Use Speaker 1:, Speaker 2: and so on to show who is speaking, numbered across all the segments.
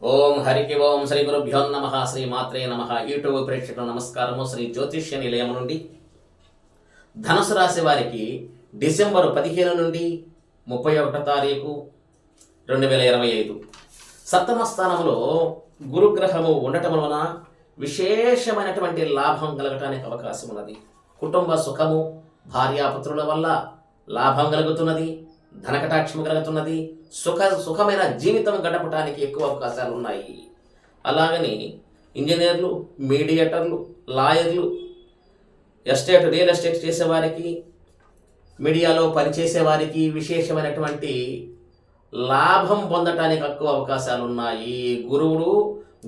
Speaker 1: ఓం హరికి ఓం శ్రీ గురుభ్యో నమ శ్రీ మాత్రే నమ. యూట్యూబ్ ప్రేక్షకుల నమస్కారము. శ్రీ జ్యోతిష్య నిలయం నుండి ధనుసు రాశి వారికి డిసెంబర్ 15 నుండి 31 తారీఖు 2025 సప్తమ స్థానంలో గురుగ్రహము ఉండటం వలన విశేషమైనటువంటి లాభం కలగటానికి అవకాశం ఉన్నది. కుటుంబ సుఖము, భార్యాపుత్రుల వల్ల లాభం కలుగుతున్నది, ధనకటాక్షం కలుగుతున్నది, సుఖమైన జీవితం గడపడానికి ఎక్కువ అవకాశాలు ఉన్నాయి. అలాగని ఇంజనీర్లు, మీడియేటర్లు, లాయర్లు, రియల్ ఎస్టేట్ చేసేవారికి, మీడియాలో పనిచేసేవారికి విశేషమైనటువంటి లాభం పొందటానికి ఎక్కువ అవకాశాలు ఉన్నాయి.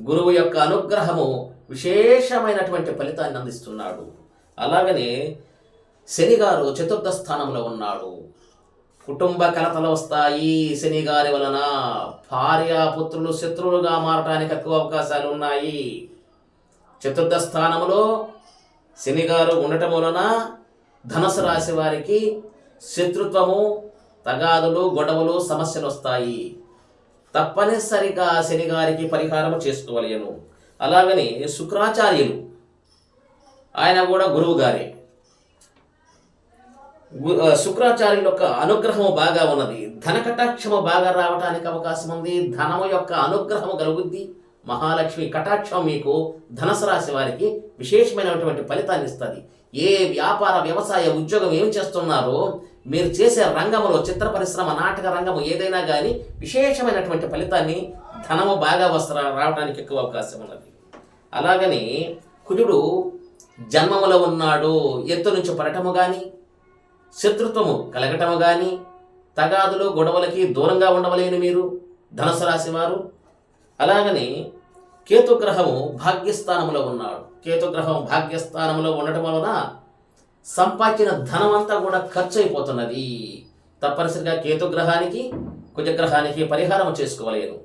Speaker 1: గురువు యొక్క అనుగ్రహము విశేషమైనటువంటి ఫలితాన్ని అందిస్తున్నాడు. అలాగనే శని గారు చతుర్థ స్థానంలో ఉన్నాడు. కుటుంబ కలతలు వస్తాయి. శని గారి వలన భార్యాపుత్రులు శత్రువులుగా మారటానికి ఎక్కువ అవకాశాలు ఉన్నాయి. చతుర్థ స్థానంలో శని గారు ఉండటం వలన ధనుసు రాశి వారికి శత్రుత్వము, తగాదులు, గొడవలు, సమస్యలు వస్తాయి. తప్పనిసరిగా శని గారికి పరిహారం చేసుకోవలేను. అలాగని శుక్రాచార్యులు, ఆయన కూడా గురువు గారే. శుక్రాచార్యుల యొక్క అనుగ్రహము బాగా ఉన్నది. ధనకటాక్షము బాగా రావడానికి అవకాశం ఉంది. ధనము యొక్క అనుగ్రహము కలుగుద్ది. మహాలక్ష్మి కటాక్షం మీకు ధనుసు రాశి వారికి విశేషమైనటువంటి ఫలితాన్ని ఇస్తుంది. ఏ వ్యాపార, వ్యవసాయ, ఉద్యోగం ఏం చేస్తున్నారో, మీరు చేసే రంగంలో చిత్ర పరిశ్రమ, నాటక రంగము ఏదైనా కానీ విశేషమైనటువంటి ఫలితాన్ని, ధనము బాగా రావడానికి ఎక్కువ అవకాశం ఉన్నది. అలాగని కుజుడు జన్మములో ఉన్నాడు. ఎత్తు నుంచి పడటము కానీ, శత్రుత్వము కలగటము కానీ, తగాదులు, గొడవలకి దూరంగా ఉండవలేని మీరు ధనుసు రాశి వారు. అలాగని కేతుగ్రహము భాగ్యస్థానంలో ఉన్నాడు. కేతుగ్రహం భాగ్యస్థానంలో ఉండటం వలన సంపాదించిన ధనం అంతా కూడా ఖర్చు అయిపోతున్నది. తప్పనిసరిగా కేతుగ్రహానికి, కుజగ్రహానికి పరిహారం చేసుకోవలేను.